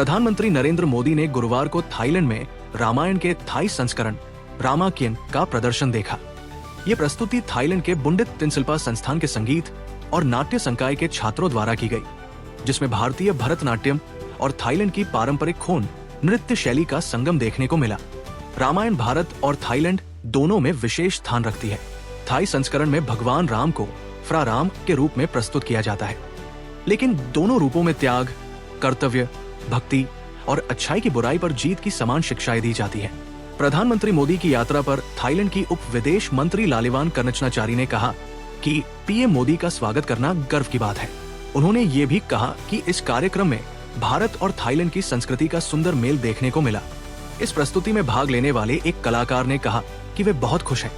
प्रधानमंत्री नरेंद्र मोदी ने गुरुवार को थाईलैंड में रामायण के थाई संस्करण रामाकियन का प्रदर्शन देखा। ये प्रस्तुति थाईलैंड के बुंडित तिनसिल्पा संस्थान के संगीत और नाट्य संकाय के छात्रों द्वारा की गई, जिसमें भारतीय भरतनाट्यम और थाईलैंड की पारंपरिक खोन नृत्य शैली का संगम देखने को मिला। रामायण भारत और थाईलैंड दोनों में विशेष स्थान रखती है। थाई संस्करण में भगवान राम को फ्रा राम के रूप में प्रस्तुत किया जाता है, लेकिन दोनों रूपों में त्याग, कर्तव्य, भक्ति और अच्छाई की बुराई पर जीत की समान शिक्षाएं दी जाती है। प्रधानमंत्री मोदी की यात्रा पर थाईलैंड की उप विदेश मंत्री लालिवान कर्नचनाचारी ने कहा कि पीएम मोदी का स्वागत करना गर्व की बात है। उन्होंने ये भी कहा कि इस कार्यक्रम में भारत और थाईलैंड की संस्कृति का सुंदर मेल देखने को मिला। इस प्रस्तुति में भाग लेने वाले एक कलाकार ने कहा कि वे बहुत खुश हैं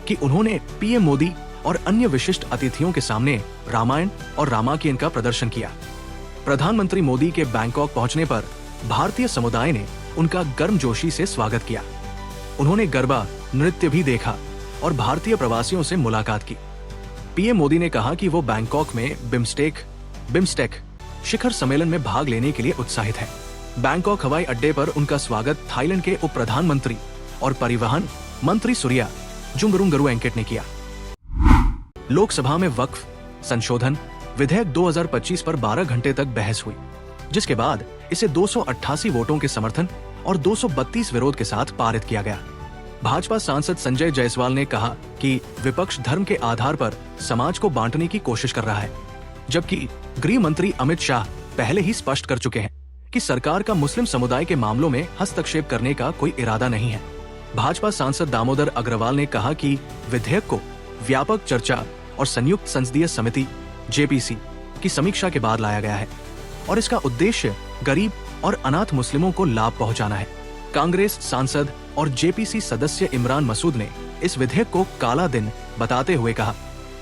कि उन्होंने पीएम मोदी और अन्य विशिष्ट अतिथियों के सामने रामायण और रामाकियन का प्रदर्शन किया। प्रधानमंत्री मोदी के बैंकॉक पहुंचने पर भारतीय समुदाय ने उनका गर्मजोशी से स्वागत किया। उन्होंने गरबा नृत्य भी देखा और भारतीय प्रवासियों से मुलाकात की। पीएम मोदी ने कहा कि वो बैंकॉक में बिम्स्टेक शिखर सम्मेलन में भाग लेने के लिए उत्साहित हैं। बैंकॉक हवाई अड्डे पर उनका स्वागत थाईलैंड के उप प्रधानमंत्री और परिवहन मंत्री सूर्या जुंगरुंगरुएंकेट ने किया। लोकसभा में वक्फ संशोधन विधेयक 2025 पर 12 घंटे तक बहस हुई, जिसके बाद इसे 288 वोटों के समर्थन और 232 विरोध के साथ पारित किया गया। भाजपा सांसद संजय जायसवाल ने कहा कि विपक्ष धर्म के आधार पर समाज को बांटने की कोशिश कर रहा है, जबकि गृह मंत्री अमित शाह पहले ही स्पष्ट कर चुके हैं कि सरकार का मुस्लिम समुदाय के मामलों में हस्तक्षेप करने का कोई इरादा नहीं है। भाजपा सांसद दामोदर अग्रवाल ने कहा कि विधेयक को व्यापक चर्चा और संयुक्त संसदीय समिति जेपीसी की समीक्षा के बाद लाया गया है और इसका उद्देश्य गरीब और अनाथ मुस्लिमों को लाभ पहुंचाना है। कांग्रेस सांसद और जेपीसी सदस्य इमरान मसूद ने इस विधेयक को काला दिन बताते हुए कहा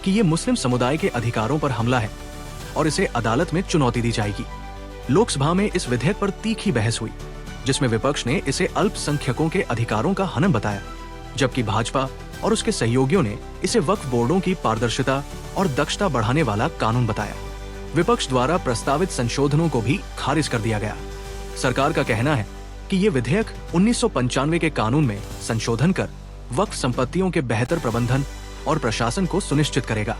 कि ये मुस्लिम समुदाय के अधिकारों पर हमला है और इसे अदालत में चुनौती दी जाएगी। लोकसभा में इस विधेयक पर तीखी बहस हुई, जिसमें विपक्ष ने इसे अल्पसंख्यकों के अधिकारों का हनन बताया, जबकि भाजपा और उसके सहयोगियों ने इसे वक्फ बोर्डों की पारदर्शिता और दक्षता बढ़ाने वाला कानून बताया। विपक्ष द्वारा प्रस्तावित संशोधनों को भी खारिज कर दिया गया। सरकार का कहना है कि ये विधेयक 1995 के कानून में संशोधन कर वक्फ संपत्तियों के बेहतर प्रबंधन और प्रशासन को सुनिश्चित करेगा।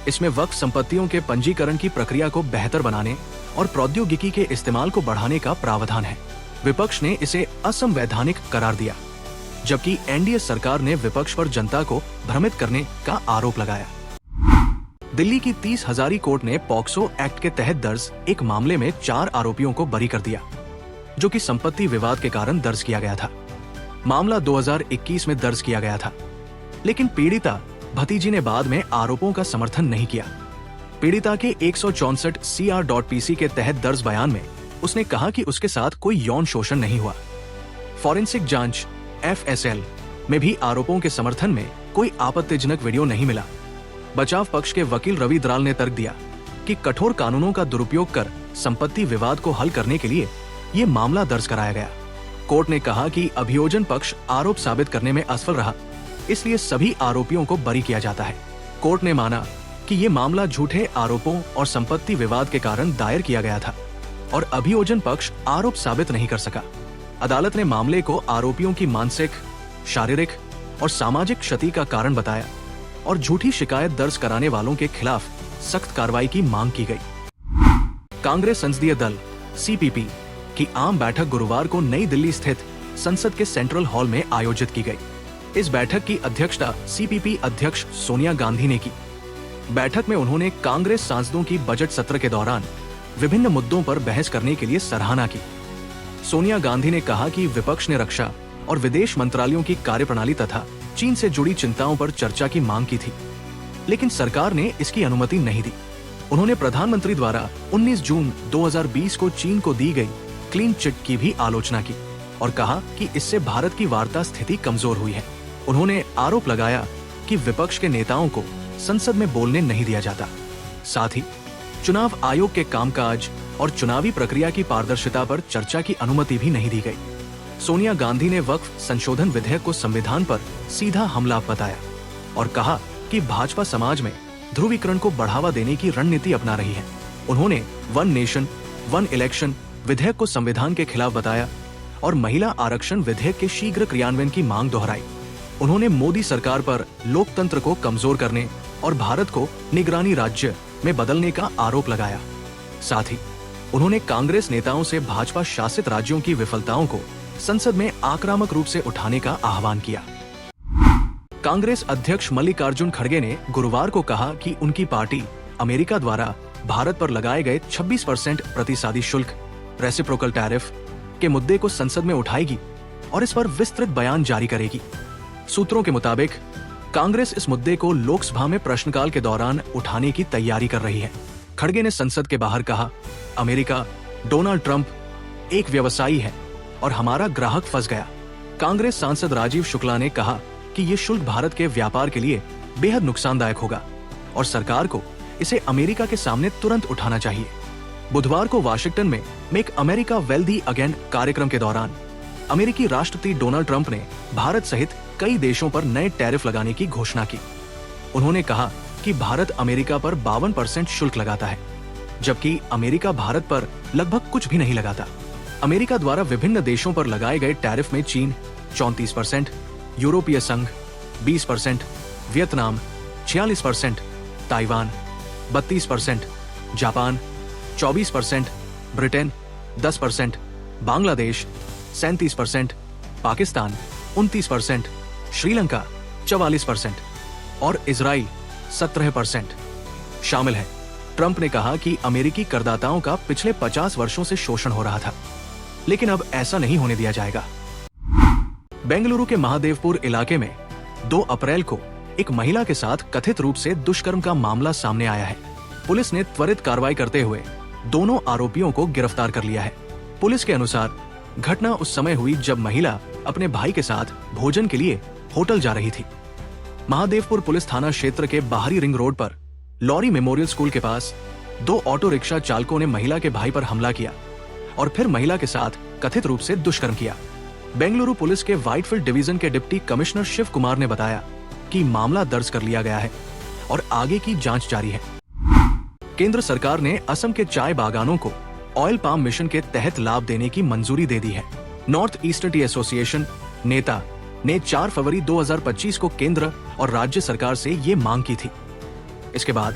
इसमें वक्फ संपत्तियों के पंजीकरण की प्रक्रिया को बेहतर बनाने और प्रौद्योगिकी के इस्तेमाल को बढ़ाने का प्रावधान है। विपक्ष ने इसे असंवैधानिक करार दिया, जबकि एनडीए सरकार ने विपक्ष पर जनता को भ्रमित करने का आरोप लगाया। दिल्ली की 30 हजारी कोर्ट ने पॉक्सो एक्ट के तहत दर्ज एक मामले में 4 आरोपियों को बरी कर दिया, जो कि संपत्ति विवाद के कारण दर्ज किया गया था। मामला 2021 में दर्ज किया गया था, लेकिन पीड़िता भतीजी ने बाद में आरोपों का समर्थन नहीं किया। पीड़िता के 164 CR.PC के तहत दर्ज बयान में उसने कहा कि उसके साथ कोई यौन शोषण नहीं हुआ। फॉरेंसिक जांच FSL में भी आरोपों के समर्थन में कोई आपत्तिजनक वीडियो नहीं मिला। बचाव पक्ष के वकील रवि द्राल ने तर्क दिया कि कठोर कानूनों का दुरुपयोग कर संपत्ति विवाद को हल करने के लिए ये मामला दर्ज कराया गया। कोर्ट ने कहा कि अभियोजन पक्ष आरोप साबित करने में असफल रहा, इसलिए सभी आरोपियों को बरी किया जाता है। कोर्ट ने माना कि ये मामला झूठे आरोपों और संपत्ति विवाद के कारण दायर किया गया था और अभियोजन पक्ष आरोप साबित नहीं कर सका। अदालत ने मामले को आरोपियों की मानसिक, शारीरिक और सामाजिक क्षति का कारण बताया और झूठी शिकायत दर्ज कराने वालों के खिलाफ सख्त कार्रवाई की मांग की गई। कांग्रेस संसदीय दल CPP की आम बैठक गुरुवार को नई दिल्ली स्थित संसद के सेंट्रल हॉल में आयोजित की गई। इस बैठक की अध्यक्षता CPP अध्यक्ष सोनिया गांधी ने की। बैठक में उन्होंने कांग्रेस सांसदों की बजट सत्र के दौरान विभिन्न मुद्दों पर बहस करने के लिए सराहना की। सोनिया गांधी ने कहा कि विपक्ष ने रक्षा और विदेश मंत्रालयों की कार्यप्रणाली तथा चीन से जुड़ी चिंताओं पर चर्चा की मांग की थी, लेकिन सरकार ने इसकी अनुमति नहीं दी। उन्होंने प्रधानमंत्री द्वारा 19 जून 2020 को चीन को दी गई क्लीन चिट की भी आलोचना की और कहा कि इससे भारत की वार्ता स्थिति कमजोर हुई है। उन्होंने आरोप लगाया कि विपक्ष के नेताओं को संसद में बोलने नहीं दिया जाता। साथ ही चुनाव आयोग के कामकाज और चुनावी प्रक्रिया की पारदर्शिता पर चर्चा की अनुमति भी नहीं दी गई। सोनिया गांधी ने वक्फ संशोधन विधेयक को संविधान पर सीधा हमला बताया और कहा कि भाजपा समाज में ध्रुवीकरण को बढ़ावा देने की रणनीति अपना रही है। उन्होंने वन नेशन वन इलेक्शन विधेयक को संविधान के खिलाफ बताया और महिला आरक्षण विधेयक के शीघ्र क्रियान्वयन की मांग दोहराई। उन्होंने मोदी सरकार पर लोकतंत्र को कमजोर करने और भारत को निगरानी राज्य में बदलने का आरोप लगाया। साथ ही उन्होंने कांग्रेस नेताओं से भाजपा शासित राज्यों की विफलताओं को संसद में आक्रामक रूप से उठाने का आह्वान किया। कांग्रेस अध्यक्ष मल्लिकार्जुन खड़गे ने गुरुवार को कहा कि उनकी पार्टी अमेरिका द्वारा भारत पर लगाए गए 26% प्रतिसादी शुल्क रेसिप्रोकल टैरिफ के मुद्दे को संसद में उठाएगी और इस पर विस्तृत बयान जारी करेगी। सूत्रों के मुताबिक कांग्रेस इस मुद्दे को लोकसभा में प्रश्नकाल के दौरान उठाने की तैयारी कर रही है। खड़गे ने संसद के बाहर कहा, अमेरिका, डोनाल्ड ट्रंप एक व्यवसायी है और हमारा ग्राहक फंस गया। कांग्रेस सांसद राजीव शुक्ला ने कहा कि ये शुल्क भारत के व्यापार के लिए बेहद नुकसानदायक होगा और सरकार को इसे अमेरिका के सामने तुरंत उठाना चाहिए। बुधवार को वाशिंगटन में मेक अमेरिका वेल्दी अगेन कार्यक्रम के दौरान अमेरिकी राष्ट्रपति डोनाल्ड ट्रंप ने भारत सहित कई देशों पर नए टैरिफ लगाने की घोषणा की। उन्होंने कहा कि भारत अमेरिका पर 52% शुल्क लगाता है, जबकि अमेरिका भारत पर लगभग कुछ भी नहीं लगाता। अमेरिका द्वारा विभिन्न देशों पर लगाए गए टैरिफ में चीन 34%, यूरोपीय संघ 20%, Vietnam 46%, Taiwan 32%, Japan 24%, Britain 10%, Bangladesh 37%, Pakistan 29%, Sri Lanka 44% और इजराइल 17% शामिल है। ट्रंप ने कहा कि अमेरिकी करदाताओं का पिछले 50 वर्षों से शोषण हो रहा था, लेकिन अब ऐसा नहीं होने दिया जाएगा। बेंगलुरु के महादेवपुर इलाके में 2 अप्रैल को एक महिला के साथ कथित रूप से दुष्कर्म का मामला सामने आया है। पुलिस ने त्वरित कार्रवाई करते हुए दोनों आरोपियों को गिरफ्तार कर लिया है। पुलिस के अनुसार घटना उस समय हुई जब महिला अपने भाई के साथ भोजन के लिए होटल जा रही थी। महादेवपुर पुलिस थाना क्षेत्र के बाहरी रिंग रोड पर लॉरी मेमोरियल स्कूल के पास 2 ऑटो रिक्शा चालकों ने महिला के भाई पर हमला किया और फिर महिला के साथ कथित रूप से दुष्कर्म किया। बेंगलुरु पुलिस के व्हाइटफील्ड डिवीजन के डिप्टी कमिश्नर शिव कुमार ने बताया कि मामला दर्ज कर लिया गया है और आगे की जांच जारी है। केंद्र सरकार ने असम के चाय बागानों को ऑयल पाम मिशन के तहत लाभ देने की मंजूरी दे दी है। नॉर्थ ईस्टर्न टी एसोसिएशन नेता ने 4 फरवरी 2025 को केंद्र और राज्य सरकार से ये मांग की थी। इसके बाद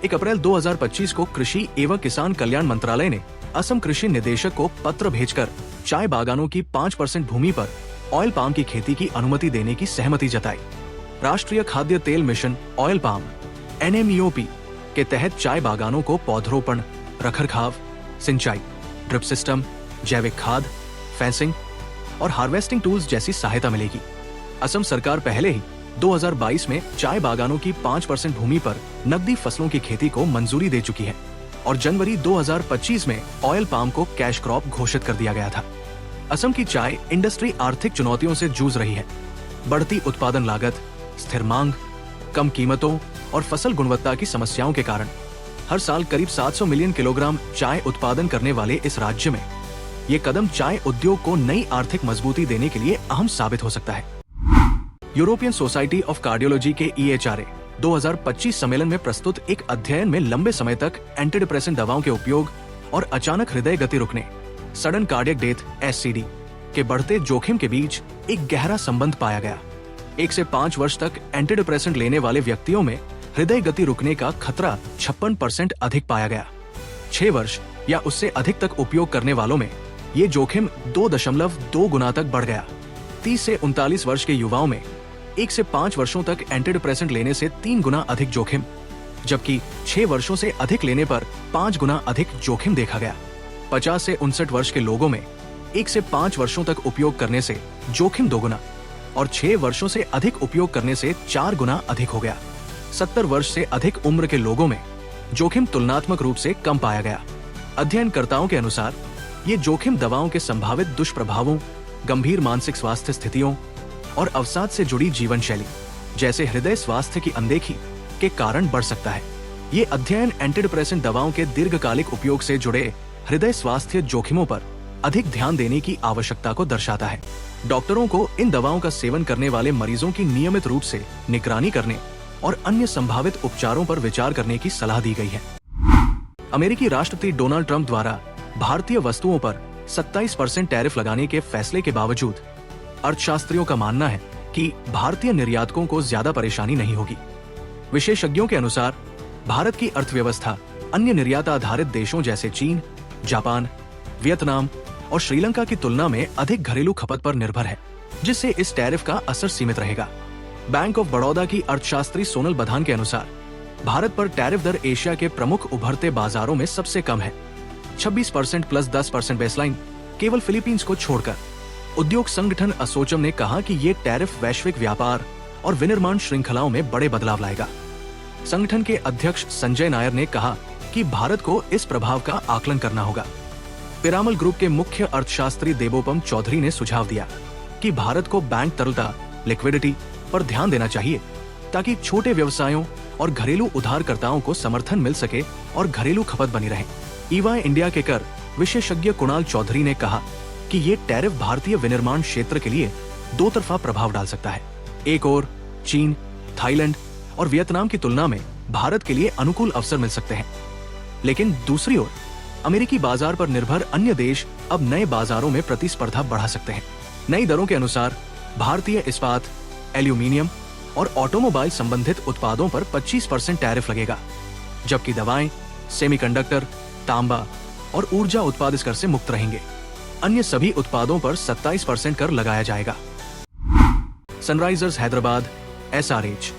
1 अप्रैल 2025 को कृषि एवं किसान कल्याण मंत्रालय ने असम कृषि निदेशक को पत्र भेजकर चाय बागानों की 5% भूमि पर ऑयल पाम की खेती की अनुमति देने की सहमति जताई। राष्ट्रीय खाद्य तेल मिशन ऑयल पाम NMEOP के तहत चाय बागानों को पौधरोपण, रखरखाव, सिंचाई, ड्रिप सिस्टम, जैविक खाद, फेंसिंग और हार्वेस्टिंग टूल्स जैसी सहायता मिलेगी। असम सरकार पहले ही 2022 में चाय बागानों की 5% भूमि पर नकदी फसलों की खेती को मंजूरी दे चुकी है और जनवरी 2025 में ऑयल पाम को कैश क्रॉप घोषित कर दिया गया था। असम की चाय इंडस्ट्री आर्थिक चुनौतियों से जूझ रही है। बढ़ती उत्पादन लागत, स्थिर मांग, कम कीमतों और फसल गुणवत्ता की समस्याओं के कारण हर साल करीब 700 मिलियन किलोग्राम चाय उत्पादन करने वाले इस राज्य में ये कदम चाय उद्योग को नई आर्थिक मजबूती देने के लिए अहम साबित हो सकता है। यूरोपियन सोसाइटी ऑफ कार्डियोलॉजी के EHRA 2025 सम्मेलन में प्रस्तुत एक अध्ययन में लंबे समय तक एंटी डिप्रेसेंट दवाओं के उपयोग और अचानक हृदय गति रुकने, सडन कार्डियक डेथ SCD के बढ़ते जोखिम के बीच एक गहरा संबंध पाया गया। 1 से 5 वर्ष तक एंटी डिप्रेसेंट लेने वाले व्यक्तियों में हृदय गति रुकने का खतरा 56% अधिक पाया गया। 6 वर्ष या उससे अधिक तक उपयोग करने वालों में ये जोखिम 2.2 गुना तक बढ़ गया। 30 से 39 वर्ष के युवाओं में 1 से 5 वर्षों तक एंटी डिप्रेसेंट लेने से 3 गुना अधिक जोखिम, जबकि 6 वर्षों से अधिक लेने पर 5 गुना अधिक जोखिम देखा गया। 50 से 59 वर्ष के लोगों में 1 से 5 वर्षों तक उपयोग करने से जोखिम 2 गुना और 6 वर्षों से अधिक उपयोग करने से 4 गुना अधिक हो गया। 70 वर्ष से अधिक उम्र के लोगों में जोखिम तुलनात्मक रूप से कम पाया गया। अध्ययनकर्ताओं के अनुसार ये जोखिम दवाओं के संभावित दुष्प्रभावों, गंभीर मानसिक स्वास्थ्य स्थितियों और अवसाद से जुड़ी जीवन शैली जैसे हृदय स्वास्थ्य की अनदेखी के कारण बढ़ सकता है। ये अध्ययन एंटी डिप्रेसेंट दवाओं के दीर्घकालिक उपयोग से जुड़े हृदय स्वास्थ्य जोखिमों पर अधिक ध्यान देने की आवश्यकता को दर्शाता है। डॉक्टरों को इन दवाओं का सेवन करने वाले मरीजों की नियमित रूप से निगरानी करने और अन्य संभावित उपचारों पर विचार करने की सलाह दी गई है। अमेरिकी राष्ट्रपति डोनाल्ड ट्रंप द्वारा भारतीय वस्तुओं पर 27% टैरिफ लगाने के फैसले के बावजूद अर्थशास्त्रियों का मानना है कि भारतीय निर्यातकों को ज्यादा परेशानी नहीं होगी। विशेषज्ञों के अनुसार भारत की अर्थव्यवस्था अन्य निर्यात आधारित देशों जैसे चीन, जापान, वियतनाम और श्रीलंका की तुलना में अधिक घरेलू खपत पर निर्भर है, जिससे इस टैरिफ का असर सीमित रहेगा। बैंक ऑफ बड़ौदा की अर्थशास्त्री सोनल बधान के अनुसार भारत पर टैरिफ दर एशिया के प्रमुख उभरते बाजारों में सबसे कम है, 26% प्लस 10% बेसलाइन, केवल फिलीपींस को छोड़कर। उद्योग संगठन असोचम ने कहा कि ये टैरिफ वैश्विक व्यापार और विनिर्माण श्रृंखलाओं में बड़े बदलाव लाएगा। संगठन के अध्यक्ष संजय नायर ने कहा कि भारत को इस प्रभाव का आकलन करना होगा। पिरामल ग्रुप के मुख्य अर्थशास्त्री देवोपम चौधरी ने सुझाव दिया कि भारत को बैंक तरलता, लिक्विडिटी पर ध्यान देना चाहिए ताकि छोटे व्यवसायों और घरेलू उधारकर्ताओं को समर्थन मिल सके और घरेलू खपत बनी रहे। ईवाई इंडिया के कर विशेषज्ञ कुणाल चौधरी ने कहा कि ये टैरिफ भारतीय विनिर्माण क्षेत्र के लिए दो तरफा प्रभाव डाल सकता है। एक और चीन, थाईलैंड और वियतनाम की तुलना में भारत के लिए अनुकूल अवसर मिल सकते हैं, लेकिन दूसरी ओर अमेरिकी बाजार पर निर्भर अन्य देश अब नए बाजारों में प्रतिस्पर्धा बढ़ा सकते हैं। नई दरों के अनुसार भारतीय इस्पात, एल्यूमीनियम और ऑटोमोबाइल संबंधित उत्पादों पर 25% टैरिफ लगेगा, जबकि दवाएं, सेमीकंडक्टर, तांबा और ऊर्जा उत्पाद इस कर से मुक्त रहेंगे। अन्य सभी उत्पादों पर 27% कर लगाया जाएगा। सनराइजर्स हैदराबाद SRH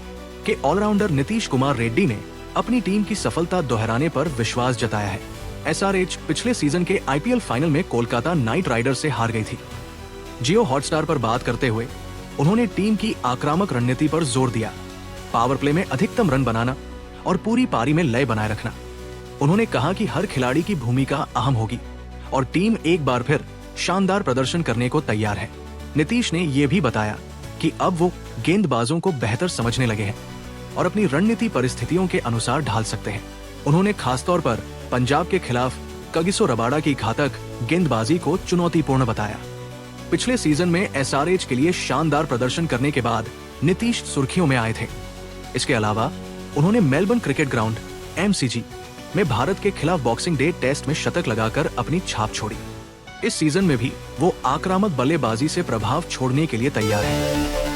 के ऑलराउंडर नीतीश कुमार रेड्डी ने अपनी टीम की सफलता दोहराने पर विश्वास जताया है। SRH पिछले सीजन के IPL फाइनल में कोलकाता नाइट राइडर्स से हार गई थी। जियो हॉटस्टार पर बात करते हुए उन्होंने टीम की आक्रामक रणनीति पर जोर दिया, पावर प्ले में अधिकतम रन बनाना और पूरी पारी में लय बनाए रखना। उन्होंने कहा कि हर खिलाड़ी की भूमिका अहम होगी और टीम एक बार फिर शानदार प्रदर्शन करने को तैयार है। नीतीश ने यह भी बताया कि अब वो गेंदबाजों को बेहतर समझने लगे हैं और अपनी रणनीति परिस्थितियों के अनुसार ढाल सकते हैं। उन्होंने खासतौर पर पंजाब के खिलाफ कगिसो रबाडा की घातक गेंदबाजी को चुनौतीपूर्ण बताया। पिछले सीजन में SRH के लिए शानदार प्रदर्शन करने के बाद नीतीश सुर्खियों में आए थे। इसके अलावा उन्होंने मेलबर्न क्रिकेट ग्राउंड MCG में भारत के खिलाफ बॉक्सिंग डे टेस्ट में शतक लगाकर अपनी छाप छोड़ी। इस सीजन में भी वो आक्रामक बल्लेबाजी से प्रभाव छोड़ने के लिए तैयार है।